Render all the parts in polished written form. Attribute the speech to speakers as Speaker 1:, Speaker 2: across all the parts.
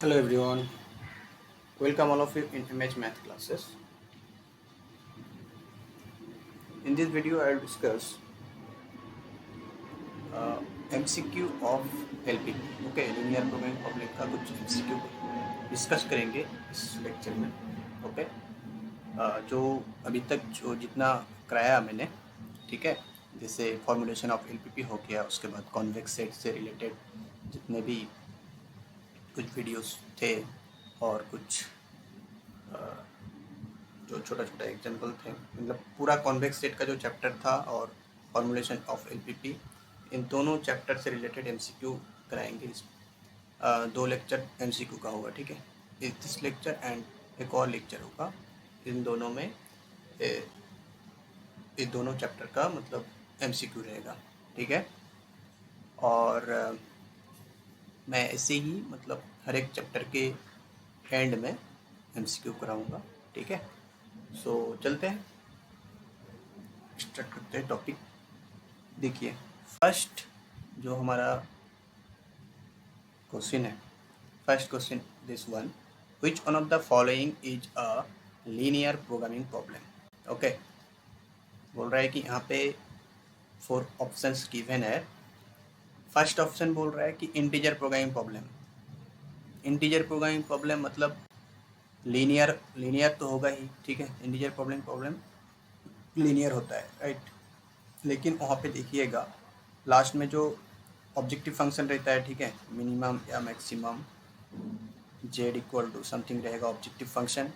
Speaker 1: Hello everyone, welcome all of you in image math classes. In this video I will discuss MCQ of LPP. Okay, linear programming problem का कुछ MCQ discuss करेंगे इस lecture में. Okay, जो अभी तक जो जितना कराया मैंने, ठीक है, जैसे फॉर्मुलेशन ऑफ LPP हो गया, उसके बाद कॉन्वेक्स सेट से रिलेटेड जितने भी कुछ वीडियोस थे और कुछ जो छोटा छोटा एग्जाम्पल थे, मतलब पूरा कॉन्वेक्स सेट का जो चैप्टर था और फॉर्मुलेशन ऑफ एलपीपी, इन दोनों चैप्टर से रिलेटेड एमसीक्यू कराएंगे. इस दो लेक्चर एमसीक्यू का होगा, ठीक है. दिस लेक्चर एंड एक और लेक्चर होगा, इन दोनों में ये दोनों चैप्टर का मतलब एमसीक्यू रहेगा, ठीक है. और मैं ऐसे ही मतलब हर एक चैप्टर के एंड में एमसीक्यू कराऊंगा, ठीक है. सो चलते हैं, स्टार्ट करते हैं टॉपिक. देखिए, फर्स्ट जो हमारा क्वेश्चन है, first question this one, which one of the following is a linear programming problem. Okay, बोल रहा है कि यहाँ पे 4 ऑप्शंस गिवन है. फर्स्ट ऑप्शन बोल रहा है कि integer programming problem. Integer programming problem मतलब लीनियर तो होगा ही, ठीक है. इंटीजर प्रॉब्लम लीनियर होता है, राइट. लेकिन वहाँ पे देखिएगा लास्ट में जो ऑब्जेक्टिव फंक्शन रहता है, ठीक है, मिनिमम या maximum, Z equal to something रहेगा ऑब्जेक्टिव फंक्शन.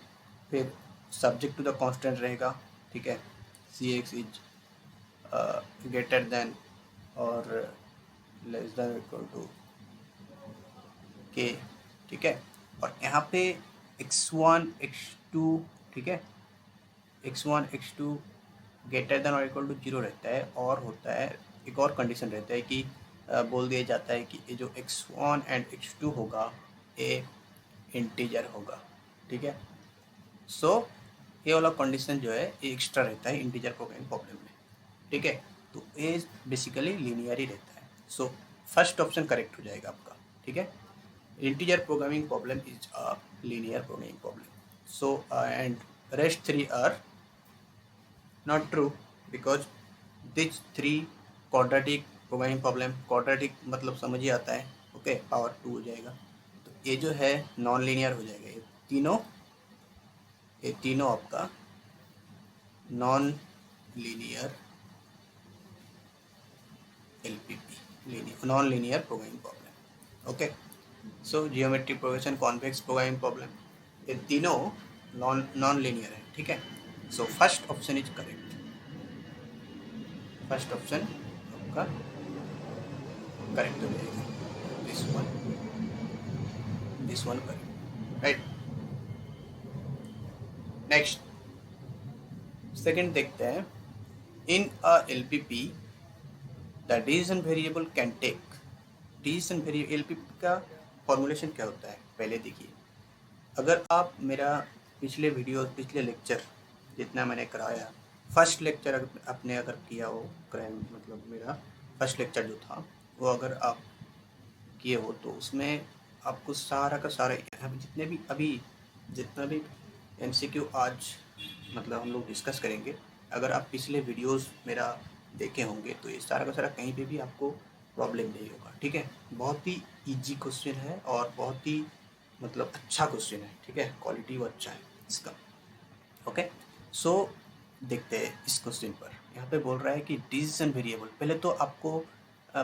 Speaker 1: फिर सब्जेक्ट टू द कांस्टेंट रहेगा, ठीक है. C X is greater than और less than equal to K, ठीक है. और यहाँ पे x1 x2, ठीक है, x1 x2 ग्रेटर देन और इक्वल टू 0 रहता है. और होता है एक और कंडीशन रहता है कि बोल दिया जाता है कि ये जो x1 एंड x2 होगा ये इंटीजर होगा, ठीक है. सो ये वाला कंडीशन जो है ये एक्स्ट्रा रहता है इंटीजर प्रोग्रामिंग प्रॉब्लम में, ठीक है. तो ये बेसिकली लीनियर ही रहता है. सो फर्स्ट ऑप्शन करेक्ट हो जाएगा आपका, ठीक है. Integer programming problem is a linear programming problem. So and rest 3 are not true because these 3 quadratic programming problem. Quadratic मतलब समझ ही आता है, ओके, पावर 2 हो जाएगा. तो ये जो है नॉन लीनियर हो जाएगा. ये तीनों आपका non linear LPP, non linear programming problem. Okay, so geometric progression, convex programming problem, ये तीनों नॉन लीनियर है, ठीक है. So first option is correct. First option आपका करेक्ट हो जाएगा. This one correct, right. Next, second देखते हैं. In a LPP the decision variable can take. Decision variable LPP का फॉर्मूलेशन क्या होता है पहले देखिए. अगर आप मेरा पिछले लेक्चर जितना मैंने कराया, फर्स्ट लेक्चर आपने अगर किया हो, मतलब मेरा फर्स्ट लेक्चर जो था वो अगर आप किए हो तो उसमें आपको सारा का सारा जितना भी एमसीक्यू आज मतलब हम लोग डिस्कस करेंगे, अगर आप पिछले वीडियोस मेरा देखे होंगे तो ये सारा का सारा कहीं पे भी आपको प्रॉब्लम नहीं होगा, ठीक है. बहुत ही इजी क्वेश्चन है और बहुत ही मतलब अच्छा क्वेश्चन है, ठीक है. क्वालिटी वो अच्छा है इसका, ओके. सो देखते हैं इस क्वेश्चन पर. यहाँ पे बोल रहा है कि डिसीजन वेरिएबल, पहले तो आपको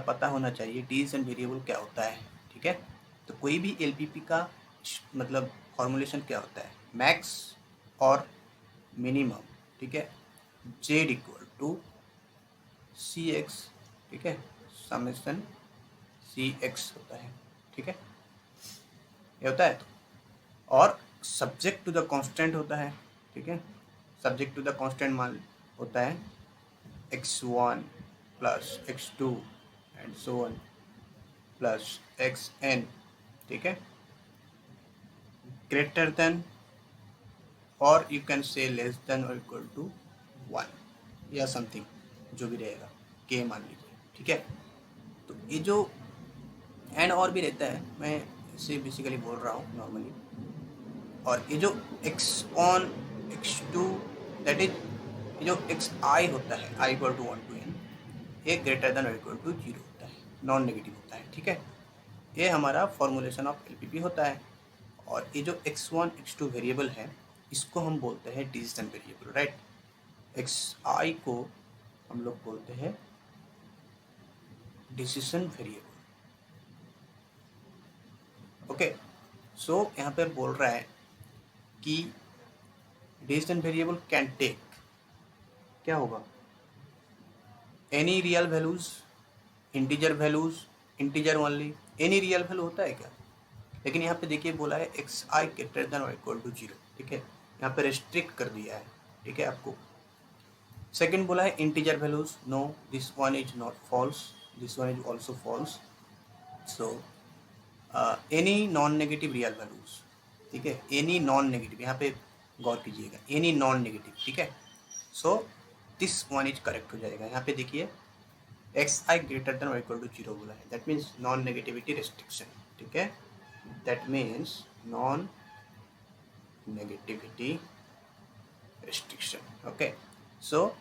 Speaker 1: पता होना चाहिए डिसीजन वेरिएबल क्या होता है, ठीक है. तो कोई भी एलपीपी का मतलब फॉर्मूलेशन क्या होता है, मैक्स और मिनिमम, ठीक है, Z equal to C X, ठीक है, समेशन सी एक्स होता है, ठीक है, ये होता है. तो और सब्जेक्ट टू द कांस्टेंट होता है, ठीक है. सब्जेक्ट टू द कांस्टेंट मान होता है x1 plus x2 and so on plus xn, ठीक है, ग्रेटर देन और you can say less than और इक्वल टू 1 या समथिंग जो भी रहेगा, k मान लीजिए, ठीक है. तो ये जो एंड और भी रहता है, मैं से बेसिकली बोल रहा हूँ नॉर्मली। और ये जो x on x2 that is ये जो xi होता है i equal to 1 to n, ये ग्रेटर देन और इक्वल टू 0 होता है, नॉन नेगेटिव होता है, ठीक है। ये हमारा फॉर्मुलेशन ऑफ एलपीपी होता है। और ये जो x1 x2 वेरिएबल है इसको हम बोलते हैं डिसीजन वेरिएबल, राइट। xi को हम लोग बोलते हैं डिसीजन वेरिएबल। ओके, सो यहाँ पर बोल रहा है कि डिसीजन वेरिएबल कैन टेक, क्या होगा, any real values, integer values, integer only, any real value होता है क्या। लेकिन यहाँ पे देखिए बोला है xi ग्रेटर देन और इक्वल टू 0, ठीक है, यहाँ पे रेस्ट्रिक्ट कर दिया है, ठीक है आपको। सेकंड बोला है integer values, no this one is not false, this one is also false. So any non negative real values, ठीक है, एनी नॉन नेगेटिव, यहाँ पे गौर कीजिएगा, एनी नॉन नेगेटिव, ठीक है। So this one is correct हो जाएगा। यहाँ पे देखिए xi ग्रेटर देन और इक्वल टू 0 बोला है, that means non negativity restriction, ठीक है, that means non negativity restriction. Okay, so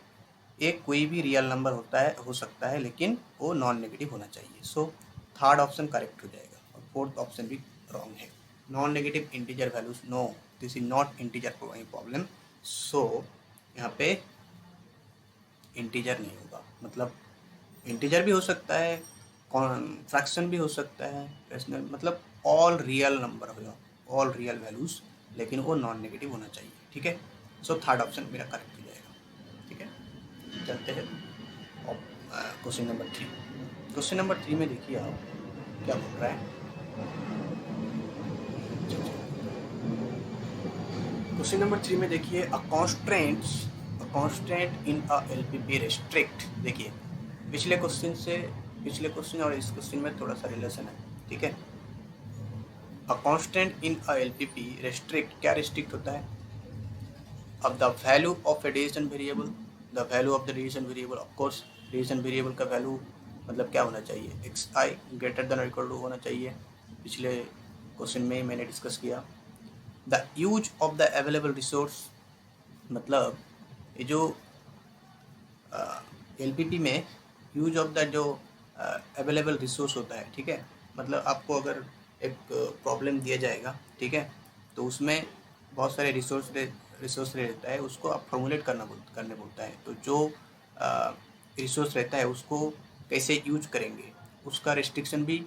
Speaker 1: एक कोई भी रियल नंबर होता है, हो सकता है, लेकिन वो नॉन नेगेटिव होना चाहिए। सो थर्ड ऑप्शन करेक्ट हो जाएगा और फोर्थ ऑप्शन भी रॉन्ग है। Non negative integer values, no this is not integer problem. So यहाँ पे इंटीजर नहीं होगा, मतलब इंटीजर भी हो सकता है, फ्रैक्शन भी हो सकता है, रेशनल, मतलब ऑल रियल नंबर होगा, ऑल रियल वैल्यूज, लेकिन वो नॉन नेगेटिव होना चाहिए, ठीक है। सो थर्ड ऑप्शन मेरा करेक्ट हो जाएगा, ठीक है। चलते हैं क्वेश्चन नंबर 3। क्वेश्चन नंबर 3 में देखिए आप क्या बोल रहा है। क्वेश्चन नंबर 3 में देखिए a constant in a LPP restrict. देखिए पिछले क्वेश्चन और इस क्वेश्चन में थोड़ा सा रिलेशन है, ठीक है। A constant in a LPP restrict, क्या रेस्ट्रिक्ट होता है, अब the value of a decision variable, the value of the decision variable, of course decision variable का वैल्यू मतलब क्या होना चाहिए, xi ग्रेटर देन और इक्वल टू होना चाहिए, पिछले क्वेश्चन में ही मैंने डिस्कस किया। The use of the available resource, मतलब ये जो एलपीपी में यूज ऑफ द जो अवेलेबल रिसोर्स होता है, ठीक है, मतलब आपको अगर एक प्रॉब्लम दिया जाएगा, ठीक है, तो उसमें बहुत सारे रिसोर्स रहता है, उसको आप फॉर्मुलेट करने बोलता है। तो जो रिसोर्स रहता है उसको कैसे यूज करेंगे उसका रिस्ट्रिक्शन भी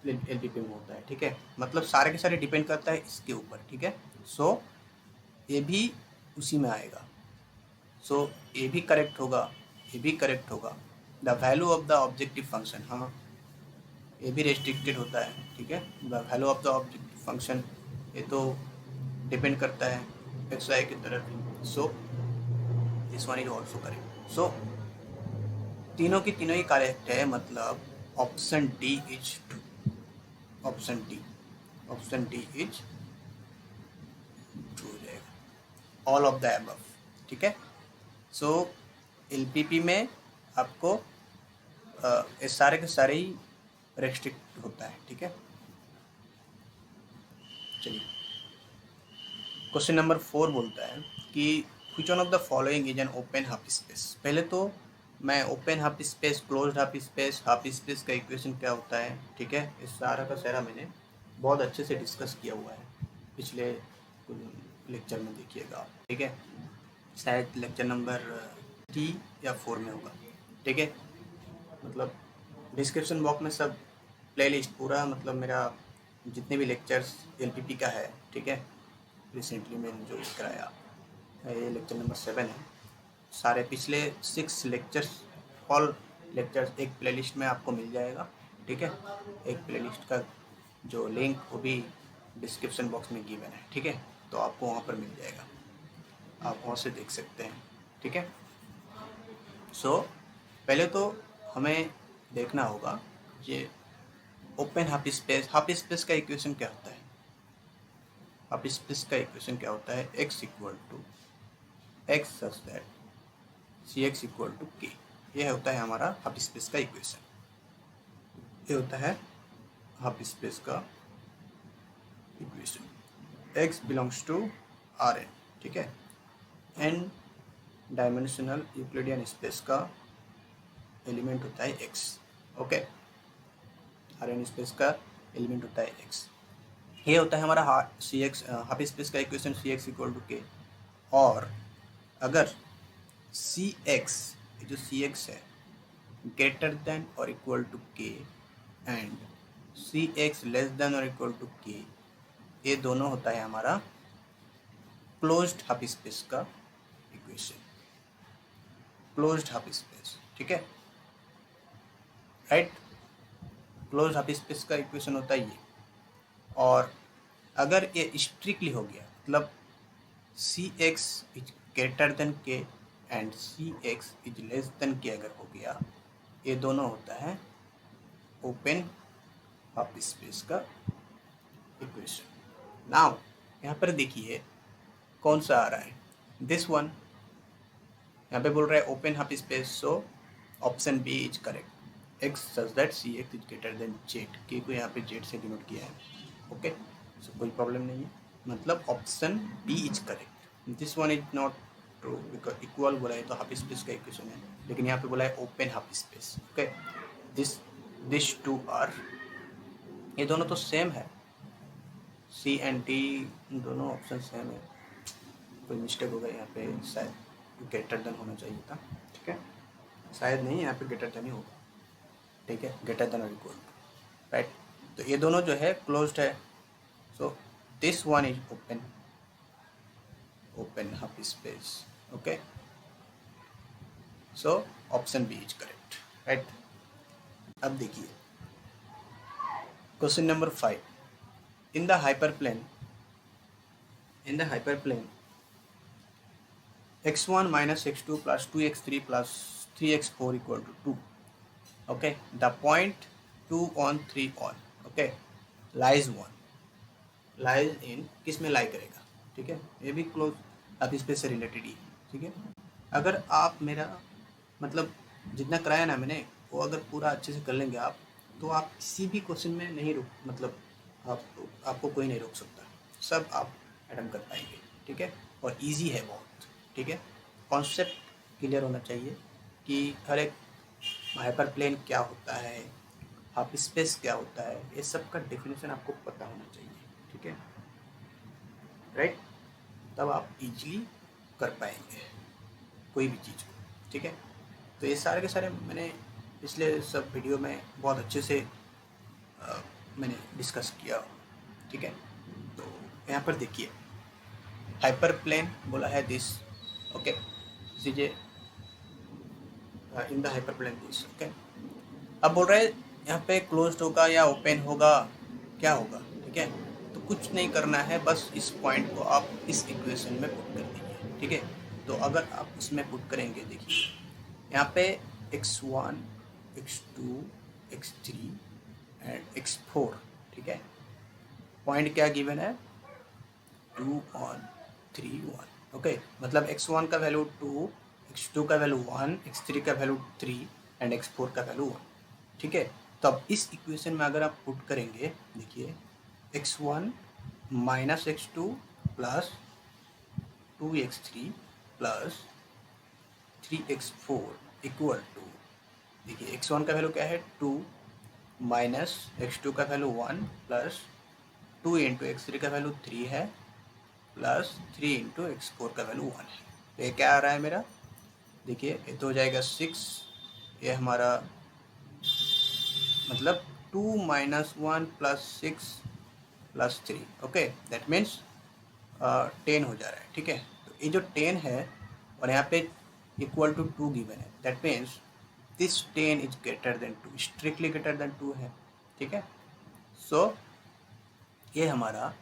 Speaker 1: एलपीपी में होता है, ठीक है, मतलब सारे के सारे डिपेंड करता है इसके ऊपर, ठीक है। सो ये भी उसी में आएगा। सो ये भी करेक्ट होगा, ये भी करेक्ट होगा। The value of the objective function, हाँ ये भी रेस्ट्रिक्टेड होता है, ठीक है। The value of the objective function, ये तो डिपेंड करता है xi की तरफ। So this one is also correct. So तीनों की तीनों ही करेक्ट है, मतलब option D is true, option D is true हो जाएगा, ऑल ऑफ द अबव, ठीक है। सो एलपीपी में आपको सारे के सारे ही रेस्ट्रिक्ट होता है, ठीक है। चलिए क्वेश्चन नंबर 4 बोलता है कि which one of the following is an open half space. पहले तो मैं open half space, closed half space का इक्वेशन क्या होता है, ठीक है, इस सारा का सारा मैंने बहुत अच्छे से डिस्कस किया हुआ है पिछले लेक्चर में, देखिएगा आप, ठीक है, शायद लेक्चर नंबर 3 या 4 में होगा, ठीक है। मतलब डिस्क्रिप्शन बॉक्स में सब प्लेलिस्ट पूरा, मतलब मेरा जितने भी लेक्चर्स एलपीपी का है, ठीक है, रिसेंटली मैंने जो कराया ये लेक्चर नंबर 7 है, सारे पिछले 6 लेक्चर्स, ऑल लेक्चर्स एक प्लेलिस्ट में आपको मिल जाएगा, ठीक है। एक प्लेलिस्ट का जो लिंक वो भी डिस्क्रिप्शन बॉक्स में गिवन है, ठीक है, तो आपको वहाँ पर मिल जाएगा, आप वहाँ से देख सकते हैं, ठीक है। सो पहले तो हमें देखना होगा ये ओपन हाफ स्पेस का इक्वेशन क्या होता है। हाफ स्पेस का इक्वेशन क्या होता है, x equal to X such that C X equal to K, ये होता है हमारा हाफ स्पेस का इक्वेशन, ये होता है हाफ स्पेस का x belongs to R N, ठीक है। एन डायमेंशनल यूक्लिडियन स्पेस का एलिमेंट होता है x, okay. R N space का एलिमेंट होता है x। ये होता है हमारा सी एक्स हाफ स्पेस का equation, C X equal to K. और अगर सी एक्स, जो सी एक्स है, ग्रेटर देन और equal to K and C X less than और इक्वल टू के, ये दोनों होता है हमारा क्लोज्ड हाफ स्पेस का इक्वेशन, क्लोज्ड हाफ स्पेस, ठीक है, राइट। क्लोज्ड हाफ स्पेस का इक्वेशन होता है ये। और अगर ये स्ट्रिक्टली हो गया, मतलब C X is greater than K and C X is less than K अगर हो गया, ये दोनों होता है ओपन हाफ स्पेस का इक्वेशन। नाउ यहाँ पर देखिए कौन सा आ रहा है, दिस वन। यहाँ पे बोल रहा है open half space, so option B is correct. X such that C X is greater than Z, K को यहाँ पे जेड से डिनोट किया है, ओके। सो कोई प्रॉब्लम नहीं है, मतलब option B is correct. This one is not true, because equal बोला है तो हाफ स्पेस का इक्वेशन है, लेकिन यहाँ पे बोला है open half space, okay. This two are, ये दोनों तो सेम है, सी एंड डी दोनों ऑप्शन सेम है। कोई मिस्टेक होगा यहाँ पे, शायद ग्रेटर देन होना चाहिए था, ठीक है। शायद नहीं, यहाँ पे ग्रेटर देन ही होगा, ठीक है, ग्रेटर देन और इक्वल, राइट। तो ये दोनों जो है क्लोज्ड है, so this one is open, open half space, okay. So option B is correct, right. अब देखिए question number 5, in the hyperplane, in the hyperplane x1 minus x2 plus 2x3 plus 3x4 equal to 2, okay, the point 2 on 3 on, okay, lies 1, lies in, किस में लाई करेगा, ठीक है, ये भी close half space से रिलेटेड ही, ठीक है। अगर आप मेरा मतलब जितना कराया ना मैंने, वो अगर पूरा अच्छे से कर लेंगे आप, तो आप किसी भी क्वेश्चन में नहीं रुक, मतलब आपको कोई नहीं रोक सकता, सब आप अटेम्प्ट कर पाएंगे, ठीक है। और इजी है बहुत, ठीक है। कॉन्सेप्ट क्लियर होना चाहिए कि हर एक हाइपर प्लेन क्या होता है, हाफ स्पेस क्या होता है, ये सब का डेफिनेशन आपको पता होना चाहिए, ठीक है, राइट। तब आप इजीली कर पाएंगे कोई भी चीज़ को, ठीक है। तो ये सारे के सारे मैंने पिछले सब वीडियो में बहुत अच्छे से मैंने डिस्कस किया, ठीक है। तो यहाँ पर देखिए हाइपर प्लेन बोला है दिस, ओके, दीजिए in the hyperplane this, okay. अब बोल रहे हैं यहाँ पे क्लोज्ड होगा या ओपन होगा, क्या होगा, ठीक है। तो कुछ नहीं करना है, बस इस पॉइंट को आप इस इक्वेशन में पुट कर दीजिए, ठीक है। तो अगर आप इसमें पुट करेंगे, देखिए यहाँ पे x1 x2 x3 and x4, ठीक है। पॉइंट क्या गिवन है, 2 on 3 1, ओके। मतलब x1 का वैल्यू 2, x2 का वैल्यू 1, x3 का वैल्यू 3 एंड x4 का वैल्यू 1, ठीक है। तो अब इस इक्वेशन में अगर आप पुट करेंगे, देखिए x1 minus x2 plus 2x3 plus 3x4 equal to, देखिए x1 का वैल्यू क्या है 2 माइनस x2 का वैल्यू 1 प्लस 2 इंटू x3 का वैल्यू 3 है प्लस 3 इंटू x4 का वैल्यू 1 है। तो ये क्या आ रहा है मेरा, देखिए ये तो हो जाएगा 6, ये हमारा मतलब 2 minus 1 plus 6 plus 3, okay, that means 10 हो जा रहा है, ठीक है। तो ये जो 10 है और यहाँ पे इक्वल टू 2 गिवन है, that means this 10 is greater than 2, strictly greater than 2 है, ठीक है। सो ये हमारा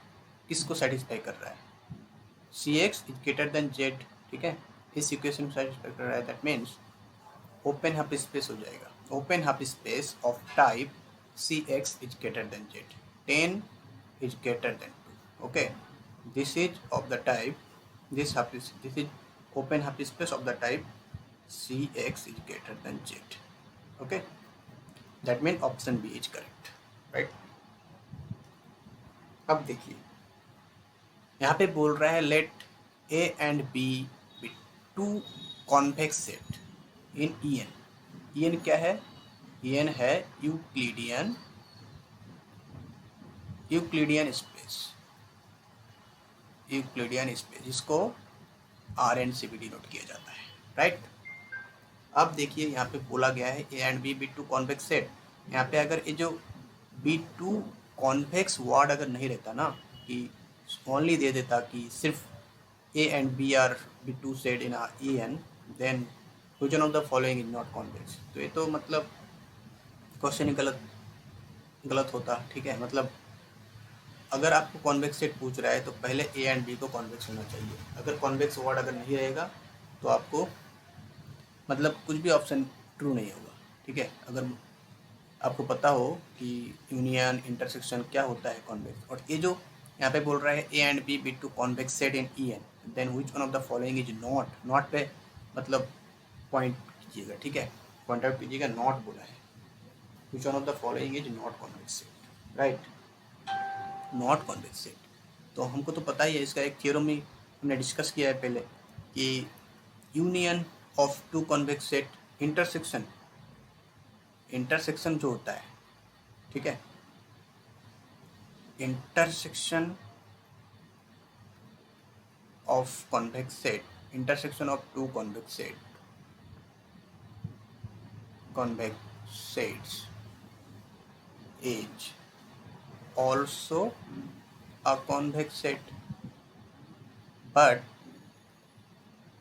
Speaker 1: किसको सेटिस्फाई कर रहा है, C X is greater than Z, ठीक है, इस इक्वेशन को सेटिस्फाई कर रहा है, that means open half space हो जाएगा, open half space of type C X is greater than Z, 10 is greater than 2, okay. This is of the type, this is open half space of the type C X is greater than Z, okay. That mean option B is correct, right. अब देखिए यहाँ पे बोल रहा है let A and B be two convex set in E N. E N क्या है? E N है यूक्लिडियन स्पेस, यूक्लिडियन स्पेस जिसको आर एंड सी भी डिनोट किया जाता है, राइट। अब देखिए यहाँ पे बोला गया है A and B two convex set. यहाँ पे अगर ये जो बी टू कॉन्वेक्स वर्ड अगर नहीं रहता ना, कि ओनली दे देता कि सिर्फ A and B are be two set in E N, then which one of the following is not convex, तो ये तो मतलब क्वेश्चन ही गलत होता, ठीक है। मतलब अगर आपको कॉन्वेक्स सेट पूछ रहा है तो पहले ए एंड बी को कॉन्वेक्स होना चाहिए। अगर कॉन्वेक्स वर्ड अगर नहीं रहेगा तो आपको मतलब कुछ भी ऑप्शन ट्रू नहीं होगा, ठीक है। अगर आपको पता हो कि यूनियन इंटरसेक्शन क्या होता है कॉन्वेक्स, और ये जो यहाँ पे बोल रहा है A and B two convex set in E N, then which one of the following is not, not पे मतलब पॉइंट कीजिएगा, ठीक है, पॉइंट आउट कीजिएगा, नॉट बोला है, which one of the following is not convex set, right, not convex set. तो हमको तो पता ही है, इसका एक थ्योरम ही हमने डिस्कस किया है पहले कि union of two convex set, intersection, intersection जो होता है, ठीक है, intersection of convex set, intersection of two convex sets is also a convex set, but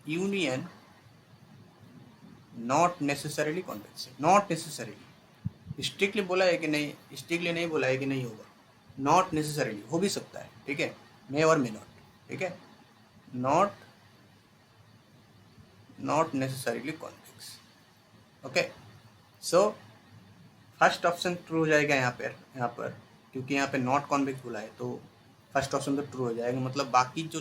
Speaker 1: union not necessarily convex set, not necessarily, strictly बोला है कि नहीं, स्ट्रिक्टली नहीं बोला है कि नहीं होगा, नॉट नेसेसरीली हो भी सकता है, ठीक है, मे और मे नॉट, ठीक है, not necessarily convex, okay. So first option true हो जाएगा यहाँ पर क्योंकि यहाँ पे नॉट कॉन्वेक्स बोला है, तो फर्स्ट ऑप्शन तो ट्रू हो जाएगा। मतलब बाकी जो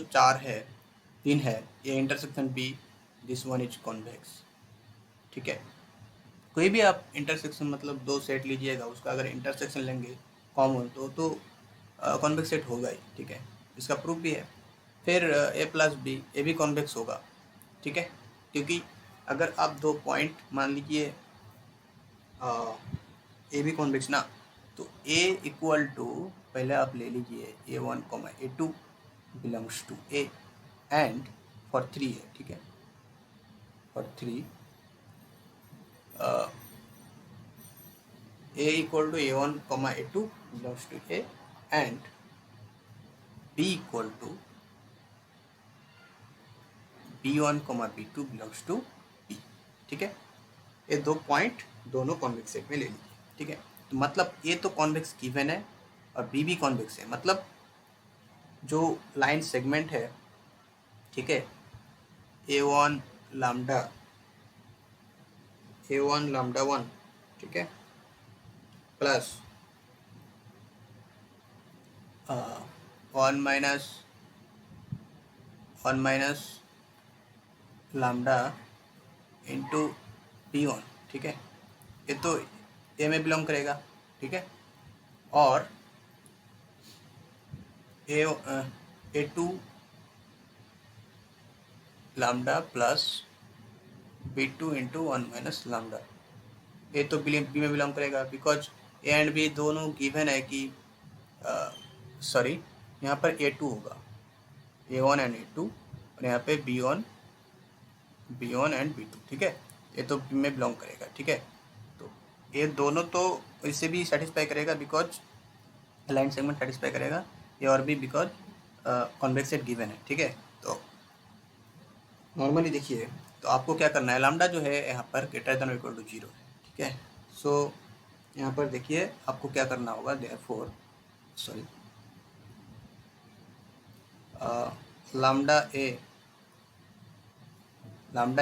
Speaker 1: तीन है, A intersection B, this one is convex, ठीक है। कोई भी आप इंटरसेक्शन मतलब दो सेट लीजिएगा, उसका अगर इंटरसेक्शन लेंगे कॉमन तो कॉन्वेक्स सेट होगा ही, ठीक है, इसका प्रूफ भी है। फिर ए प्लस बी, ए भी कॉन्वेक्स होगा, ठीक है, क्योंकि अगर आप दो पॉइंट मान लीजिए ए भी कॉन्वेक्स ना, तो ए इक्वल टू पहले आप ले लीजिए A1, A2 belongs to A and for 3 है, ठीक है, for 3 A equal to A1, A2 belongs to A and B equal to B1, B2 belongs to B, ठीक है। ये दो पॉइंट दोनों कॉन्वेक्स सेट में ले लीजिए, ठीक है। तो मतलब ए तो कॉन्वेक्स गिवन है और बी भी कॉन्वेक्स है, मतलब जो लाइन सेगमेंट है, ठीक है, A1 लैम्डा A1 λ1, ठीक है, plus 1 minus lambda into B1, ठीक है, ये तो ए में बिलोंग करेगा, ठीक है, और A2 lambda plus B2 into 1 minus lambda, A तो बी में बिलोंग करेगा बिकॉज ए एंड बी दोनों गिवन है कि सॉरी यहाँ पर A2 होगा, A1 एंड A2, और यहाँ पे B1 एंड B2, ठीक है, ये तो बी में बिलोंग करेगा, ठीक है। तो ये दोनों तो इसे भी सेटिस्फाई करेगा बिकॉज लाइन सेगमेंट सेटिस्फाई करेगा, ये और भी बिकॉज कॉन्वेक्स सेट गिवन है, ठीक है। तो नॉर्मली देखिए, तो आपको क्या करना है, लैम्डा जो है यहाँ पर ग्रेटर देन इक्वल टू 0 है, ठीक है। सो यहाँ पर देखिए आपको क्या करना होगा, therefore sorry lambda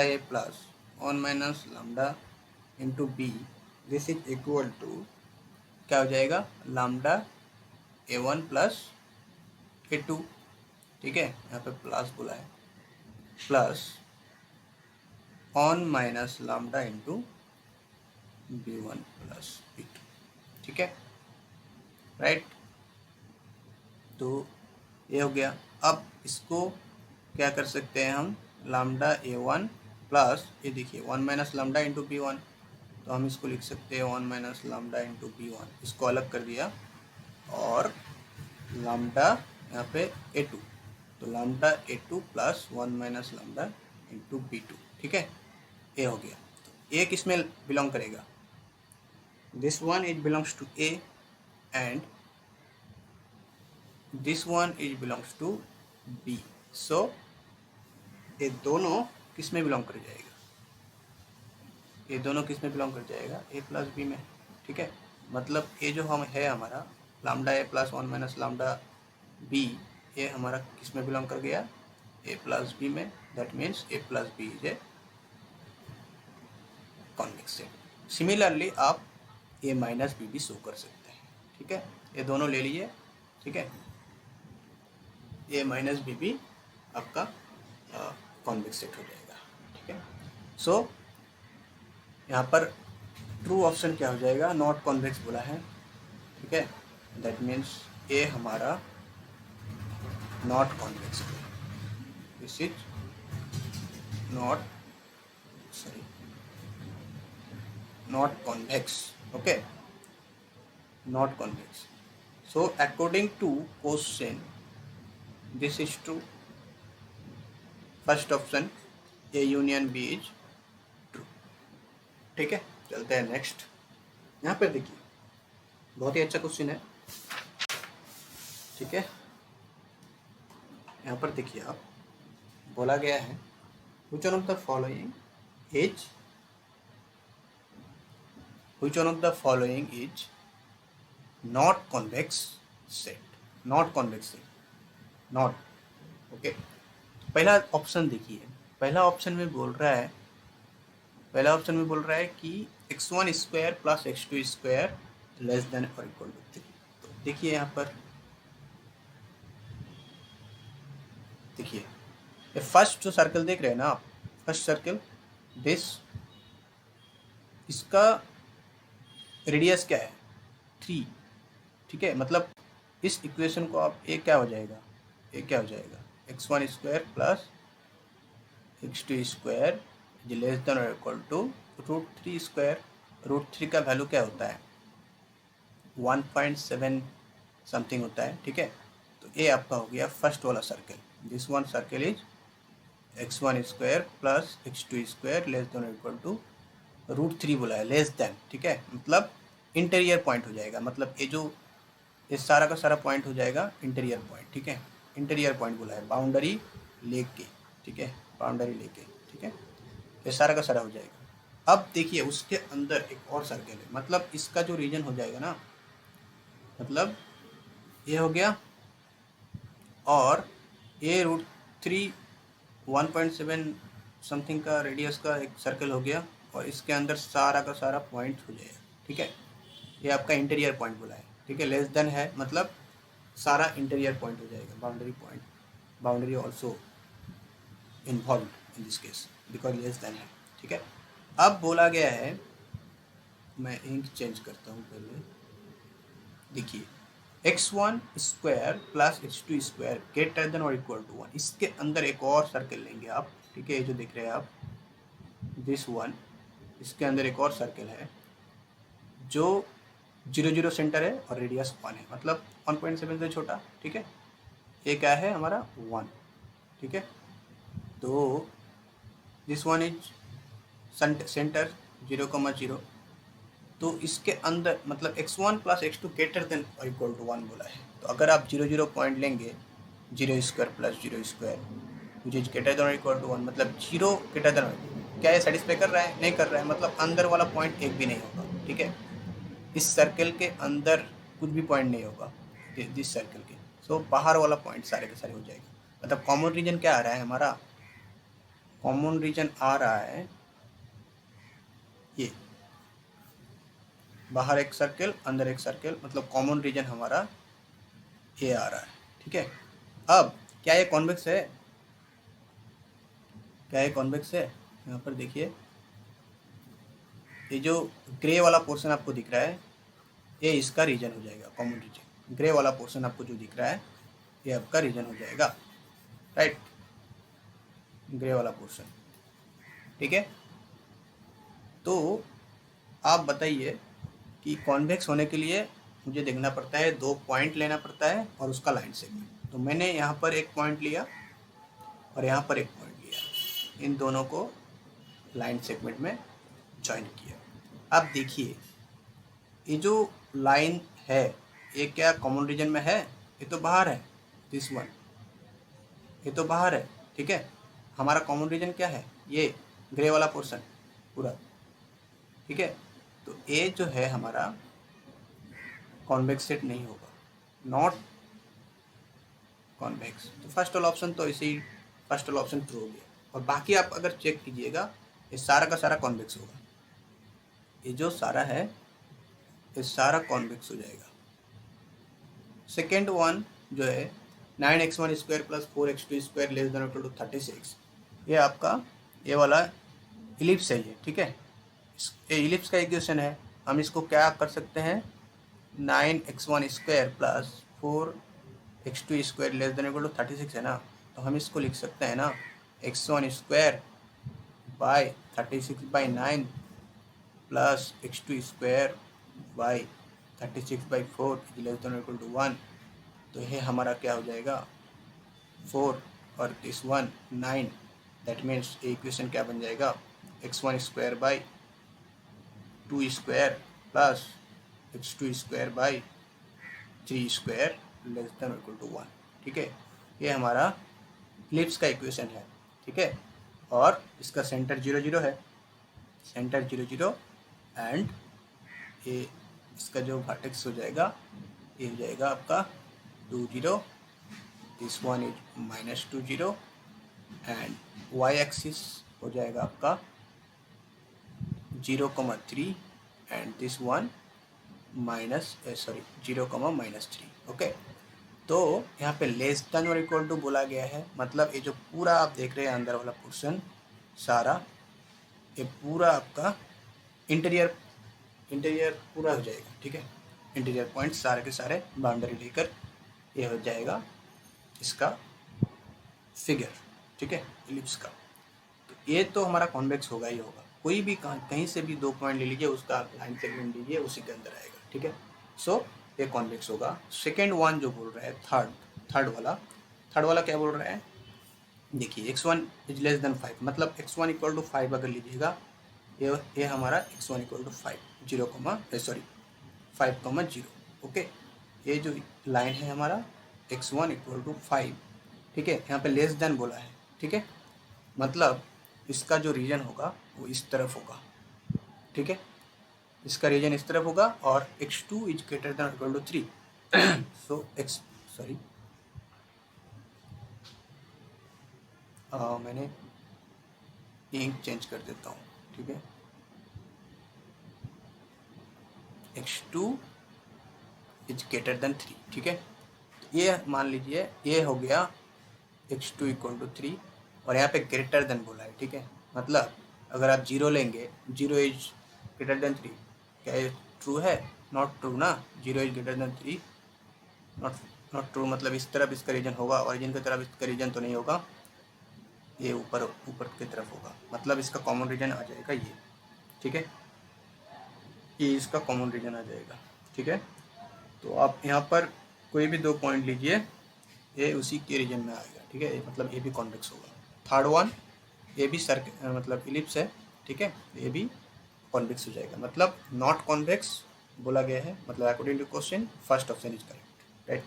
Speaker 1: A plus 1 minus lambda into B, this is equal to क्या हो जाएगा, लैम्डा A1 प्लस A2, ठीक है, यहाँ पे प्लस बोला है, plus 1 minus lambda into B1 plus B2, ठीक है, राइट। तो ये हो गया। अब इसको क्या कर सकते हैं हम, लैम्डा A1 प्लस, ये देखिए 1 माइनस लैम्डा इंटू B1, तो हम इसको लिख सकते हैं 1 माइनस लैम्डा इंटू B1, इसको अलग कर दिया, और लैम्डा यहाँ पे A2, तो lambda A2 plus 1 minus lambda into B2, ठीक है, ये हो गया। तो A किस में बिलोंग करेगा, this one is belongs to A and this one is belongs to B, so ये दोनों किस में बिलोंग कर जाएगा, ये दोनों किस में बिलोंग कर जाएगा, A प्लस B में, ठीक है। मतलब ये जो हम है हमारा lambda A plus 1 minus lambda B, ये हमारा किस में बिलोंग कर गया, A प्लस B में, that means A plus B is a convex set. Similarly आप A माइनस B भी शो कर सकते हैं, ठीक है, ये दोनों ले लीजिए, ठीक है, A माइनस B भी आपका कॉन्वेक्स सेट हो जाएगा, ठीक है। सो यहाँ पर ट्रू ऑप्शन क्या हो जाएगा, नॉट कॉन्वेक्स बोला है, ठीक है, दैट मीन्स ए हमारा नॉट कॉन्वेक्स है, this is not convex, okay, not convex. So according to question this is true, first option A union B is true, ठीक है। चलते हैं नेक्स्ट, यहाँ पर देखिए बहुत ही अच्छा क्वेश्चन है, ठीक है। यहाँ पर देखिए आप, बोला गया है which one of the following is not convex set, not convex set, not, okay. पहला ऑप्शन देखिए, पहला ऑप्शन में बोल रहा है कि x1 square plus x2 square less than और इक्वल टू 3। तो देखिए यहाँ पर, देखिए ये फर्स्ट जो सर्कल देख रहे हैं ना आप, फर्स्ट सर्कल दिस, इसका रेडियस क्या है 3, ठीक है। मतलब इस इक्वेशन को आप ये क्या हो जाएगा x1 square plus x2 square is less than और इक्वल टू √3 स्क्वायर। √3 का वैल्यू क्या होता है 1.7 समथिंग होता है, ठीक है। तो ये आपका हो गया फर्स्ट वाला circle, this one circle is x1 square plus x2 square less than और इक्वल टू √3 बोला है, लेस देन, ठीक है, मतलब इंटीरियर पॉइंट हो जाएगा, मतलब ये सारा का सारा पॉइंट हो जाएगा इंटीरियर पॉइंट, ठीक है, इंटीरियर पॉइंट बोला है, बाउंड्री लेके, ठीक है, बाउंड्री लेके, ठीक है, ये सारा का सारा हो जाएगा। अब देखिए उसके अंदर एक और सर्कल है, मतलब इसका जो रीजन हो जाएगा ना, मतलब ये हो गया, और ये √3 1.7 समथिंग का रेडियस का एक सर्कल हो गया, और इसके अंदर सारा का सारा पॉइंट हो जाएगा, ठीक है, ये आपका इंटीरियर पॉइंट बोला है, ठीक है, लेस देन है मतलब सारा इंटीरियर पॉइंट हो जाएगा, boundary point, boundary also involve in this case because less than है, ठीक है। अब बोला गया है, मैं इंक चेंज करता हूँ पहले, देखिए x1 square plus x2 square greater than और इक्वल टू 1, इसके अंदर एक और सर्कल लेंगे आप, ठीक है, ये जो दिख रहे हैं आप दिस वन, इसके अंदर एक और सर्कल है जो 0 सेंटर है और रेडियस 1 है, मतलब 1.7 से छोटा, ठीक है, ये क्या है हमारा 1, ठीक है। तो दिस वन इज सेंटर 0,0, तो इसके अंदर मतलब x1 plus x2 greater than और इक्वल टू 1 बोला है, तो अगर आप 0 पॉइंट लेंगे 0 square plus 0 square which is greater than और इक्वल टू 1, मतलब 0 ग्रेटर देन, क्या ये सेटिस्फाई कर रहा है, नहीं कर रहा है, मतलब अंदर वाला पॉइंट एक भी नहीं होगा, ठीक है, इस सर्कल के अंदर कुछ भी पॉइंट नहीं होगा दिस सर्कल के, सो बाहर वाला पॉइंट सारे के सारे हो जाएगा। मतलब कॉमन रीजन क्या आ रहा है हमारा, कॉमन रीजन आ रहा है ये, बाहर एक सर्कल अंदर एक सर्कल, मतलब कॉमन रीजन हमारा ये आ रहा है, ठीक है। अब क्या ये कॉन्वेक्स है, क्या ये कॉन्वेक्स है, यहाँ पर देखिए ये जो ग्रे वाला पोर्शन आपको दिख रहा है ये इसका रीजन हो जाएगा, कॉमन रीजन, ग्रे वाला पोर्शन आपको जो दिख रहा है ये आपका रीजन हो जाएगा, राइट, ग्रे वाला पोर्शन, ठीक है। तो आप बताइए कि कॉन्वेक्स होने के लिए मुझे देखना पड़ता है, 2 पॉइंट लेना पड़ता है और उसका लाइन सेगमेंट। तो मैंने यहाँ पर एक पॉइंट लिया और यहाँ पर एक पॉइंट लिया, इन दोनों को लाइन सेगमेंट में ज्वाइन किया। अब देखिए ये जो लाइन है ये क्या कॉमन रीजन में है? ये तो बाहर है, दिस वन, ये तो बाहर है, ठीक है। हमारा कॉमन रीजन क्या है? ये ग्रे वाला पोर्शन पूरा, ठीक है। तो ये जो है हमारा कॉन्वेक्स सेट नहीं होगा, नॉट कॉन्वेक्स। तो फर्स्ट वाला ऑप्शन तो इसी फर्स्ट वाला ऑप्शन ट्रू हो गया। और बाकी आप अगर चेक कीजिएगा ये सारा का सारा कॉन्वेक्स होगा, ये जो सारा है ये सारा कॉन्वेक्स हो जाएगा। सेकेंड वन जो है 9x1 square plus 4x2 square less than equal to 36, ये आपका ये वाला इलिप्स है ये, ठीक है। ये इलिप्स का इक्वेशन है। हम इसको क्या कर सकते हैं, 9x1 square plus 4x2 square less than equal to 36 है ना, तो हम इसको लिख सकते हैं ना x1 square by 36/9 plus x2 square by 36/4 less than equal to 1। तो ये हमारा क्या हो जाएगा 4 और this one 9, that means equation क्या बन जाएगा x1 square by 2 square plus x2 square by 3 square less than equal to 1, ठीक है। ये हमारा इलिप्स का इक्वेशन है, ठीक है। और इसका सेंटर 0 0 है, सेंटर 0 0 एंड ये इसका जो वर्टेक्स हो जाएगा ये हो जाएगा आपका 2 0, this one is -2 0 and Y axis हो जाएगा आपका 0,3 एंड दिस वन -0,-3, ओके। तो यहाँ पे लेस देन और इक्वल टू बोला गया है, मतलब ये जो पूरा आप देख रहे हैं अंदर वाला पोर्शन सारा, ये पूरा आपका इंटीरियर पूरा हो जाएगा, ठीक है। इंटीरियर पॉइंट सारे के सारे बाउंड्री लेकर ये हो जाएगा इसका फिगर, ठीक है, इलिप्स का। तो ये तो हमारा कॉन्वेक्स होगा ही होगा। कोई भी कहीं से भी 2 पॉइंट ले लीजिए, उसका लाइन सेगमेंट लीजिए, उसी के अंदर आएगा, ठीक है। सो ये कॉन्वेक्स होगा। सेकेंड वन जो बोल रहा है थर्ड वाला क्या बोल रहा है, देखिए x1 इज लेस देन 5, मतलब x1 इक्वल टू 5 अगर लीजिएगा, ये हमारा x1 इक्वल टू 5 5,0, ओके। ये जो लाइन है हमारा x1 इक्वल टू 5, ठीक है। यहाँ पे लेस देन बोला है, ठीक है, मतलब इसका जो रीजन होगा वो इस तरफ होगा, ठीक है। इसका रीजन इस तरफ होगा और x2 is greater than equal to 3 so मैंने इंक चेंज कर देता हूँ, ठीक है। x2 इज ग्रेटर देन 3, ठीक है। ये मान लीजिए ये हो गया x2 इक्वल टू 3 और यहाँ पे ग्रेटर देन बोला है, ठीक है। मतलब अगर आप 0 लेंगे, 0 इज ग्रेटर देन 3, क्या ये ट्रू है? नॉट ट्रू ना, 0 is greater then 3 not true, मतलब इस तरफ इसका रीजन होगा, ओरिजिन की तरफ इसका रीजन तो नहीं होगा, ये ऊपर की तरफ होगा, मतलब इसका कॉमन रीजन आ जाएगा ये, ठीक है। ये इसका कॉमन रीजन आ जाएगा, ठीक है। तो आप यहाँ पर कोई भी 2 पॉइंट लीजिए, ये उसी के रीजन में आएगा, ठीक है। मतलब ये भी कॉन्वेक्स होगा। थर्ड वन ये भी मतलब इलिप्स है, ठीक है, ये भी कॉन्वेक्स हो जाएगा, मतलब नॉट कॉन्वेक्स बोला गया है, मतलब according to question first option is correct, right.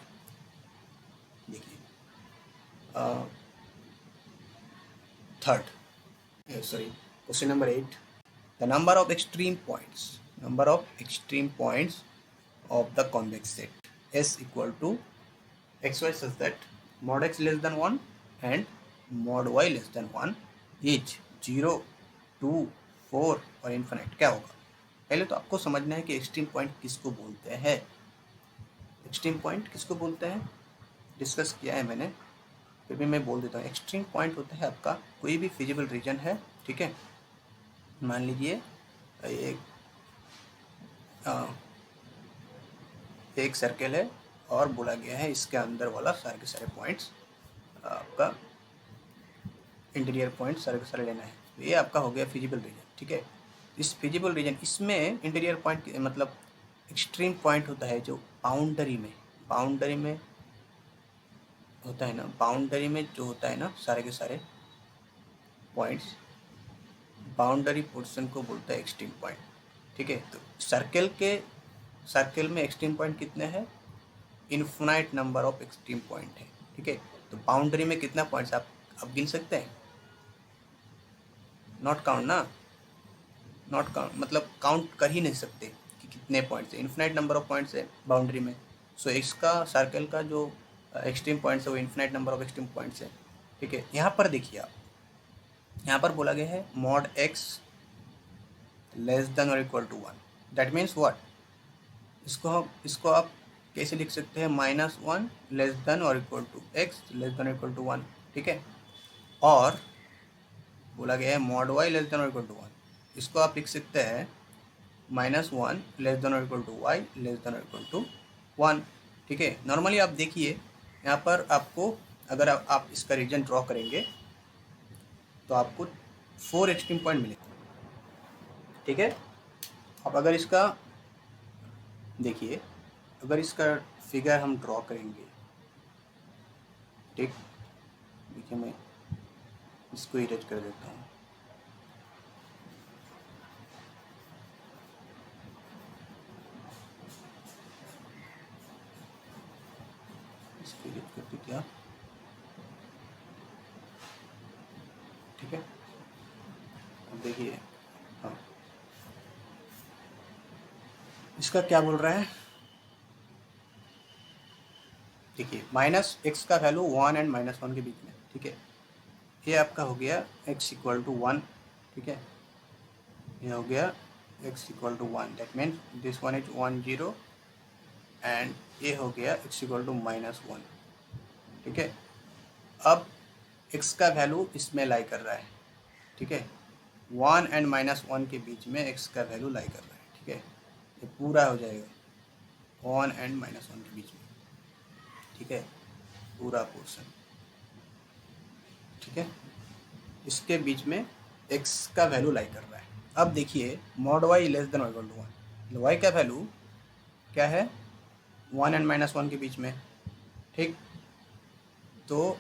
Speaker 1: देखिए third question number 8, the number of extreme points of the convex set S equal to xy such that mod x less than 1 and mod y less than 1 is 0, 2, 4 और infinite. क्या होगा? पहले तो आपको समझना है कि एक्सट्रीम पॉइंट किसको बोलते हैं। एक्सट्रीम पॉइंट किसको बोलते हैं डिस्कस किया है मैंने, फिर भी मैं बोल देता हूँ। एक्सट्रीम पॉइंट होता है आपका कोई भी फिजिबल रीजन है, ठीक है। मान लीजिए एक सर्कल है और बोला गया है इसके अंदर वाला सारे के सारे पॉइंट्स आपका इंटीरियर पॉइंट सारे के सारे लेना है। तो ये आपका हो गया फिजिबल रीजन, ठीक है। इस फिजिबल रीजन, इसमें इंटीरियर पॉइंट मतलब एक्सट्रीम पॉइंट होता है जो बाउंड्री में होता है ना, बाउंड्री में जो होता है ना सारे के सारे पॉइंट्स, बाउंड्री पोर्शन को बोलता है एक्सट्रीम पॉइंट, ठीक है। तो सर्कल में एक्सट्रीम पॉइंट कितने हैं? Infinite number of extreme point है, ठीक है। तो बाउंड्री में कितना पॉइंट्स आप गिन सकते हैं? नॉट काउंट ना, नॉट काउंट मतलब काउंट कर ही नहीं सकते कि कितने पॉइंट्स है। इनफिनाइट नंबर ऑफ पॉइंट्स है बाउंड्री में। सो इसका सर्कल का जो एक्सट्रीम पॉइंट्स है वो infinite number of extreme points है, ठीक है। यहाँ पर देखिए आप, यहाँ पर बोला गया है मॉड x लेस देन और equal to 1। That means what? इसको आप कैसे लिख सकते हैं? -1 लेस देन और equal to x less than और इक्वल टू 1, ठीक है। और बोला गया है मॉड y लेस देन और इक्वल टू 1। इसको आप लिख सकते हैं -1 लेस देन और equal to y less than और इक्वल टू 1, ठीक है। नॉर्मली आप देखिए यहाँ पर आपको, अगर आप इसका रीजन ड्रॉ करेंगे तो आपको 4 एक्सट्रीम पॉइंट मिलेंगे, ठीक है। अब अगर इसका देखिए, अगर इसका फिगर हम ड्रॉ करेंगे, ठीक, देखिए मैं इसको इरेज कर देता हूँ। इसको इरेज करते क्या, ठीक है। अब देखिए, हाँ, इसका क्या बोल रहा है? देखिए -x का वैल्यू 1 एंड -1 के बीच में, ठीक है। ये आपका हो गया x इक्वल टू 1, ठीक है। ये हो गया x equal to 1, that means this one is 1 0 and ये हो गया x इक्वल टू -1, ठीक है। अब x का वैल्यू इसमें लाई कर रहा है, ठीक है। 1 एंड -1 के बीच में x का वैल्यू लाई कर रहा है, ठीक है। ये पूरा हो जाएगा 1 एंड -1 के बीच में, ठीक है, पूरा पोर्शन, ठीक है। इसके बीच में x का वैल्यू लाई कर रहा है। अब देखिए मॉड y लेस देन और इक्वल टू 1, y का वैल्यू क्या है? 1 एंड -1 के बीच में, ठीक। तो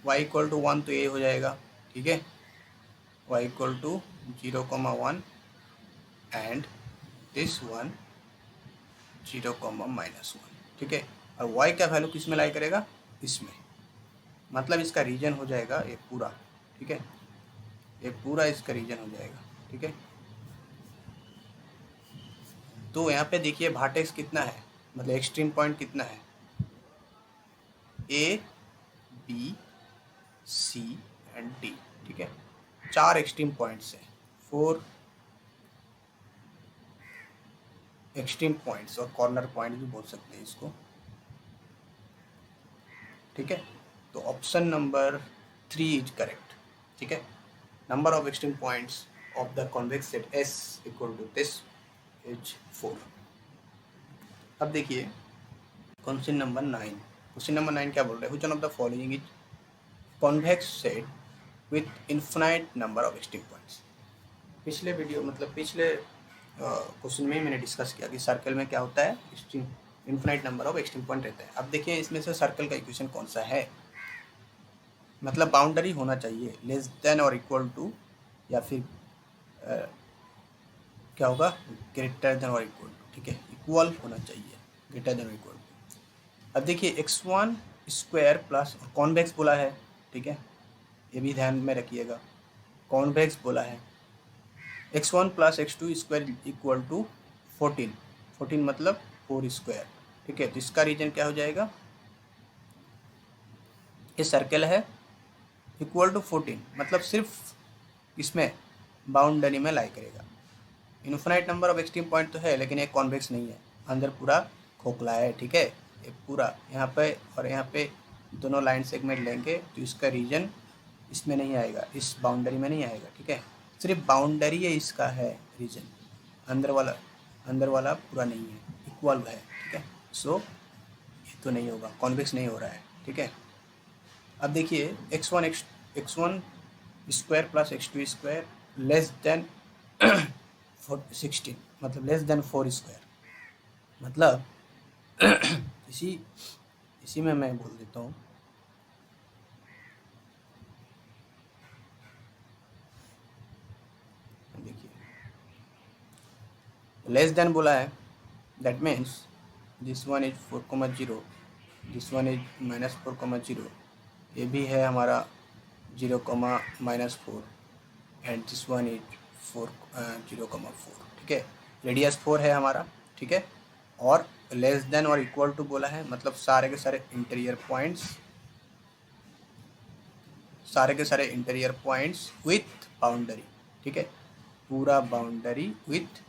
Speaker 1: y इक्वल टू 1 तो ये हो जाएगा, ठीक है। y equal to 0,1 and this one 0,-1, ठीक है। और y का वैल्यू किस में लाई करेगा? इसमें, मतलब इसका रीजन हो जाएगा ये पूरा, ठीक है। ये पूरा इसका रीजन हो जाएगा, ठीक है। तो यहाँ पे देखिए वर्टेक्स कितना है, मतलब एक्सट्रीम पॉइंट कितना है? A, B, C and D, ठीक है। 4 एक्सट्रीम पॉइंट्स हैं, 4 एक्सट्रीम पॉइंट्स, और कॉर्नर पॉइंट भी बोल सकते हैं इसको, ठीक है। तो ऑप्शन नंबर 3 इज करेक्ट, ठीक है। Number of extreme points of the convex set S equal to this is 4। अब देखिए क्वेश्चन नंबर 9। क्वेश्चन नंबर 9 क्या बोल रहा है? Which one of the following is convex set with infinite number of extreme points. पिछले video मतलब पिछले question में मैंने डिस्कस किया कि सर्कल में क्या होता है, extreme infinite number of extreme point रहता है। अब देखिए इसमें से सर्कल का इक्वेशन कौन सा है, मतलब बाउंड्री होना चाहिए लेस देन और इक्वल टू, या फिर क्या होगा, ग्रेटर देन और इक्वल टू, ठीक है, इक्वल होना चाहिए, ग्रेटर देन और इक्वल टू। अब देखिए x1 स्क्वायर प्लस, कॉन्वेक्स बोला है, ठीक है, ये भी ध्यान में रखिएगा, कॉन्वेक्स बोला है। x1 plus x2 square equal to 14, 14 मतलब 4 स्क्वायर, ठीक है। तो इसका रीजन क्या हो जाएगा? ये सर्कल है, इक्वल टू 14 मतलब सिर्फ इसमें बाउंड्री में लाई करेगा। Infinite number of extreme point तो है, लेकिन एक कॉन्वेक्स नहीं है, अंदर पूरा खोखला है, ठीक है। ये पूरा यहाँ पे और यहाँ पे दोनों लाइन सेगमेंट लेंगे तो इसका रीजन इसमें नहीं आएगा, इस बाउंड्री में नहीं आएगा, ठीक है। सिर्फ बाउंड्री है इसका है रीजन, अंदर वाला पूरा नहीं है, इक्वल है, ठीक है। सो ये तो नहीं होगा, कॉन्वेक्स नहीं हो रहा है, ठीक है। अब देखिए x1 x1 square plus x2 square less then 16, मतलब लेस देन 4 स्क्वायर, मतलब इसी में मैं बोल देता हूँ। देखिए लेस देन बोला है, that means this one is 4,0, this one is -4,0, ये भी है हमारा 0,-4 एंड दिस वन इज 0,4, ठीक है। रेडियस 4 है हमारा, ठीक है। और लेस देन और इक्वल टू बोला है, मतलब सारे के सारे इंटीरियर पॉइंट्स विथ बाउंड्री, ठीक है। पूरा बाउंड्री विथ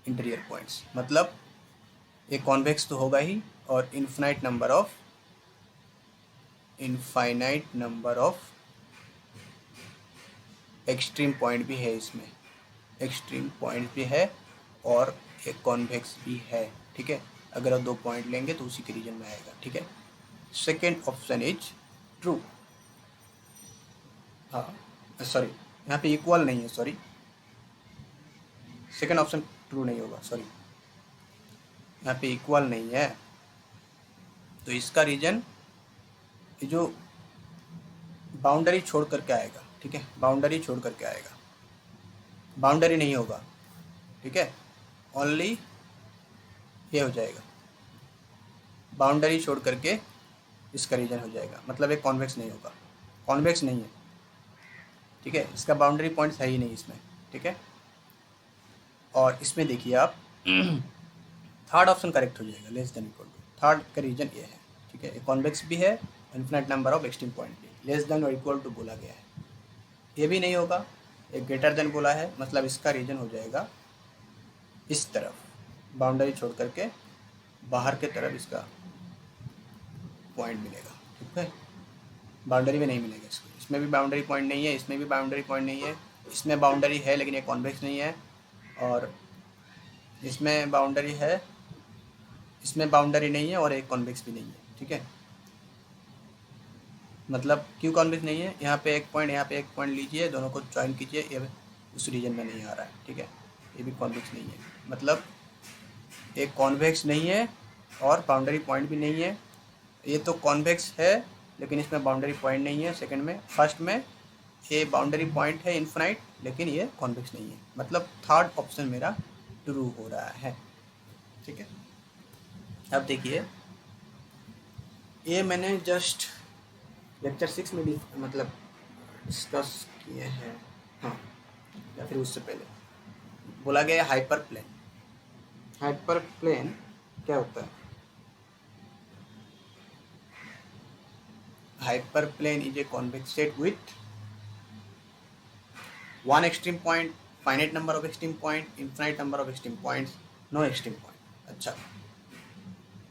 Speaker 1: इंटीरियर पॉइंट्स, मतलब एक कॉन्वेक्स तो होगा ही, और infinite number of extreme point भी है इसमें, एक्सट्रीम पॉइंट भी है और एक कॉन्वेक्स भी है, ठीक है। अगर आप 2 पॉइंट लेंगे तो उसी के रीजन में आएगा, ठीक है। Second option is true. हाँ सॉरी, यहाँ पे इक्वल नहीं है, सॉरी, सेकेंड ऑप्शन ट्रू नहीं होगा, सॉरी, यहाँ पे इक्वल नहीं है। तो इसका रीजन ये जो बाउंड्री छोड़ करके आएगा, ठीक है, बाउंड्री छोड़ करके आएगा, बाउंड्री नहीं होगा, ठीक है, ओनली ये हो जाएगा, बाउंड्री छोड़ करके इसका रीजन हो जाएगा, मतलब एक कॉन्वेक्स नहीं होगा, कॉन्वेक्स नहीं है, ठीक है। इसका बाउंड्री पॉइंट्स है ही नहीं इसमें, ठीक है। और इसमें देखिए आप थर्ड ऑप्शन करेक्ट हो जाएगा, less than equal to, third का रीजन ये है, ठीक है। एक कॉन्वेक्स भी है, infinite number of extreme point भी, लेस देन और इक्वल टू बोला गया है, ये भी नहीं होगा। एक ग्रेटर देन बोला है, मतलब इसका रीजन हो जाएगा इस तरफ, बाउंड्री छोड़ करके बाहर के तरफ इसका पॉइंट मिलेगा, ठीक है। बाउंड्री में नहीं मिलेगा इसको, इसमें भी बाउंड्री पॉइंट नहीं है, इसमें भी बाउंड्री पॉइंट नहीं है, इसमें बाउंड्री है लेकिन ये कॉन्वेक्स नहीं है, और इसमें बाउंड्री है, इसमें बाउंड्री नहीं है और एक कॉन्वेक्स भी नहीं है, ठीक है। मतलब क्यों कॉन्वेक्स नहीं है, यहाँ पे एक पॉइंट, यहाँ पे एक पॉइंट लीजिए, दोनों को ज्वाइन कीजिए, ये उस रीजन में नहीं आ रहा है, ठीक है। ये भी कॉन्वेक्स नहीं है, मतलब एक कॉन्वेक्स नहीं है और बाउंड्री पॉइंट भी नहीं है। ये तो कॉन्वेक्स है लेकिन इसमें बाउंड्री पॉइंट नहीं है, सेकंड में। फर्स्ट में ये बाउंड्री पॉइंट है इनफाइनाइट, लेकिन ये कॉन्वेक्स नहीं है, मतलब थर्ड ऑप्शन मेरा ट्रू हो रहा है, ठीक है। अब देखिए, ये मैंने जस्ट लेक्चर 6 में भी मतलब डिस्कस किए हैं, हाँ, या फिर उससे पहले बोला गया हाइपर प्लेन। हाइपर प्लेन क्या होता है? Hyperplane is a convex set with one extreme point, finite number of extreme point, infinite number of extreme points, no extreme point. अच्छा,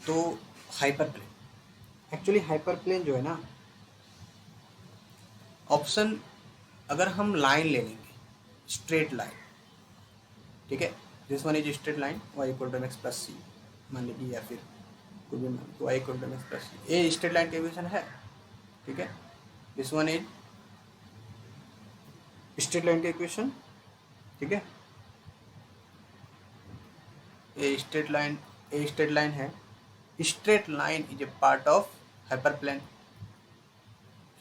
Speaker 1: तो हाइपरप्लेन, एक्चुअली हाइपरप्लेन जो है ना, ऑप्शन अगर हम लाइन ले लेंगे, स्ट्रेट लाइन, ठीक है, this one is straight line, y equal to mx plus C मान लीजिए, या फिर कुछ भी मान, y equal to mx plus C, ये स्ट्रेट लाइन का इक्वेशन है, ठीक है। This one is straight line का इक्वेशन, ठीक है। ए स्ट्रेट लाइन है, straight line is a part of hyperplane,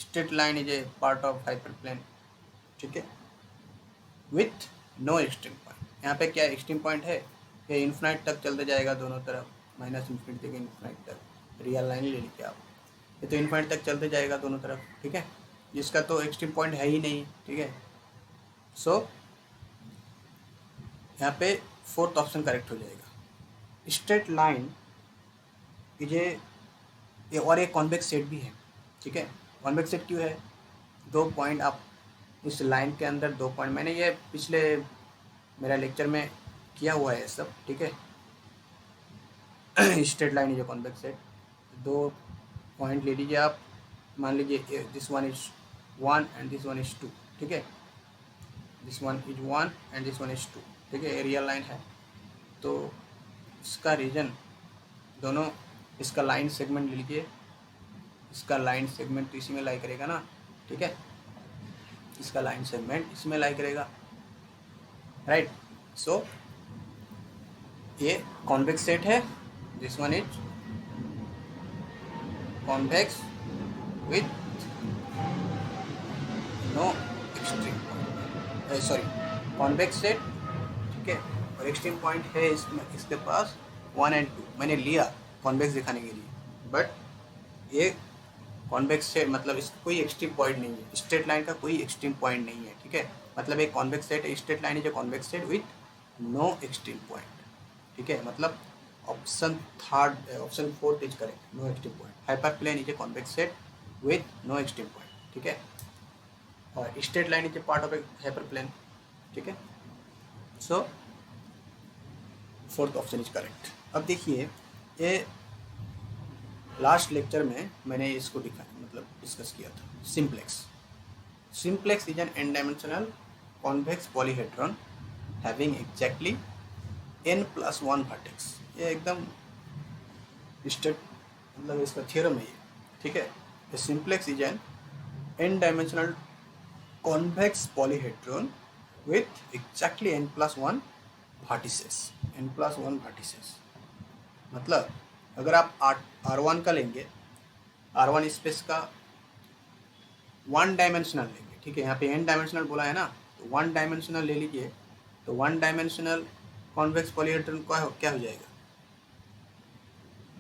Speaker 1: straight line is a part of hyperplane, ठीक है, विथ नो एक्सट्रीम पॉइंट। यहाँ पे क्या एक्सट्रीम पॉइंट है, ये इन्फिनाइट तक चलते जाएगा दोनों तरफ, माइनस इन्फिनिटी से इन्फिनाइट तक, रियल लाइन ले लीजिए आप, ये तो इन्फिनिट तक चलते जाएगा दोनों तरफ, ठीक है, जिसका तो एक्सट्रीम पॉइंट है ही नहीं, ठीक है। सो यहाँ पे फोर्थ ऑप्शन करेक्ट हो जाएगा। स्ट्रेट लाइन ये और एक कॉन्वेक्स सेट भी है, ठीक है। कॉन्वेक्स सेट क्यों है? 2 पॉइंट आप इस लाइन के अंदर, 2 पॉइंट, मैंने ये पिछले मेरा लेक्चर में किया हुआ है सब, ठीक है। Straight line is a convex set, 2 point ले लीजिए आप, मान लीजिए this one is 1 and this one is 2, ठीक है, this one is 1 and this one is 2, ठीक है, रियल लाइन है। तो इसका रीजन दोनों, इसका लाइन सेगमेंट ले लीजिए, इसका लाइन सेगमेंट तो इसी में लाई करेगा ना, ठीक है, इसका लाइन सेगमेंट इसमें लाई करेगा, राइट। सो ये कॉन्वेक्स सेट है, this one is convex with no extreme, sorry convex set, ठीक है। और एक्सट्रीम पॉइंट है इसमें, इसके पास 1 और 2 मैंने लिया कॉन्वेक्स दिखाने के लिए, बट ये कॉन्वेक्स सेट मतलब इसका कोई एक्सट्रीम पॉइंट नहीं है, स्ट्रेट लाइन का कोई एक्सट्रीम पॉइंट नहीं है, ठीक है। मतलब एक convex set straight line is a convex set with no extreme point, ठीक है। मतलब option fourth is correct, no extreme point. Hyperplane is a convex set with no extreme point, ठीक है। और straight line is a part of a hyperplane, ठीक है। So fourth option is correct. अब देखिए, ये last lecture में मैंने इसको मतलब डिस्कस किया था, simplex. Simplex is an n dimensional convex polyhedron having exactly n+1 vertex. ये एकदम स्टेट मतलब इसका थ्योरम है ये, ठीक है। Simplex is N n dimensional convex polyhedron with exactly n+1 vertices, n+1 vertices. मतलब अगर आप R1 का लेंगे, R1 स्पेस का 1 डायमेंशनल लेंगे, ठीक है। यहाँ पे n डायमेंशनल बोला है ना, तो 1 डायमेंशनल ले लीजिए, तो 1 डायमेंशनल कॉन्वेक्स पॉलीहेड्रॉन क्या हो जाएगा,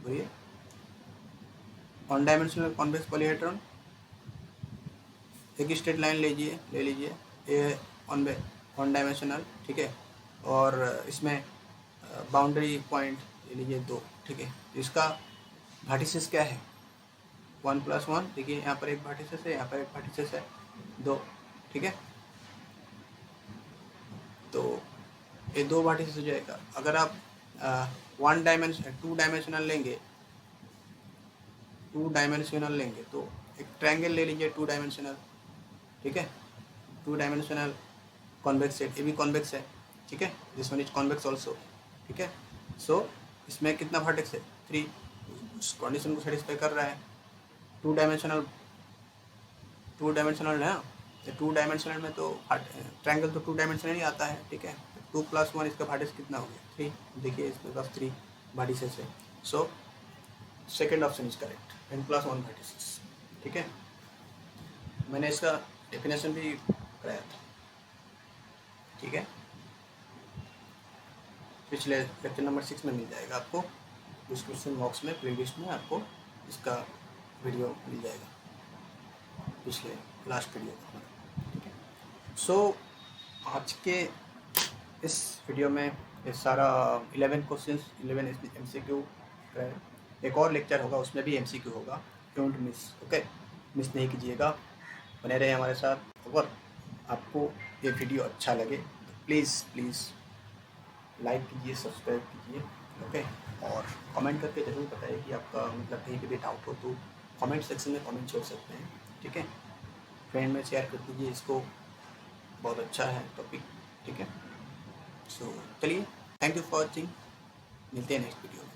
Speaker 1: बोलिए। 1 डायमेंशनल कॉन्वेक्स पॉलीहेड्रॉन एक स्ट्रेट लाइन ले लीजिए, ये 1 डायमेंशनल, ठीक है। और इसमें बाउंड्री पॉइंट ले लीजिए 2, ठीक है। तो इसका वर्टिसेस क्या है, 1+1, देखिए यहाँ पर एक वर्टिसेस है, यहाँ पर एक वर्टिसेस है, 2, ठीक है। तो ये 2 वर्टिसेस हो जाएगा। अगर आप 2 डायमेंशनल लेंगे, 2 डायमेंशनल लेंगे तो एक ट्रायंगल ले लीजिए 2 डायमेंशनल, ठीक है। 2 डायमेंशनल कॉन्वेक्स सेट, ये भी कॉन्वेक्स है, ठीक है। This one is convex also, ठीक है। सो इसमें कितना वर्टेक्स है, 3, उस कंडीशन को सेटिस्फाई कर रहा है। 2 डायमेंशनल है ना, तो 2 डायमेंशनल में तो ट्रायंगल तो 2 डायमेंशनल ही आता है, ठीक है। 2+1 इसका वर्टेक्स कितना हो गया, 3। देखिए इसके पास 3 वर्टिसेस है। So second option is correct, n+1 vertices, ठीक है। मैंने इसका डेफिनेशन भी कराया था, ठीक है। पिछले लेक्चर नंबर 6 में मिल जाएगा आपको, डिस्क्रिप्शन बॉक्स में प्लेलिस्ट में आपको इसका वीडियो मिल जाएगा, पिछले लास्ट वीडियो का, ठीक है। सो आज के इस वीडियो में ये सारा 11 क्वेश्चंस, 11 MCQ है। एक और लेक्चर होगा, उसमें भी MCQ होगा, डोंट मिस, ओके। मिस नहीं कीजिएगा, बने रहे हमारे साथ। अगर आपको ये वीडियो अच्छा लगे तो प्लीज़ लाइक कीजिए, सब्सक्राइब कीजिए, ओके। और कमेंट करके ज़रूर बताइए कि आपका मतलब कहीं पे भी डाउट हो तो कमेंट सेक्शन में कमेंट छोड़ सकते हैं, ठीक है। फ्रेंड में शेयर कर दीजिए इसको, बहुत अच्छा है टॉपिक, ठीक है। सो चलिए, थैंक यू फॉर वॉचिंग, मिलते हैं नेक्स्ट वीडियो में।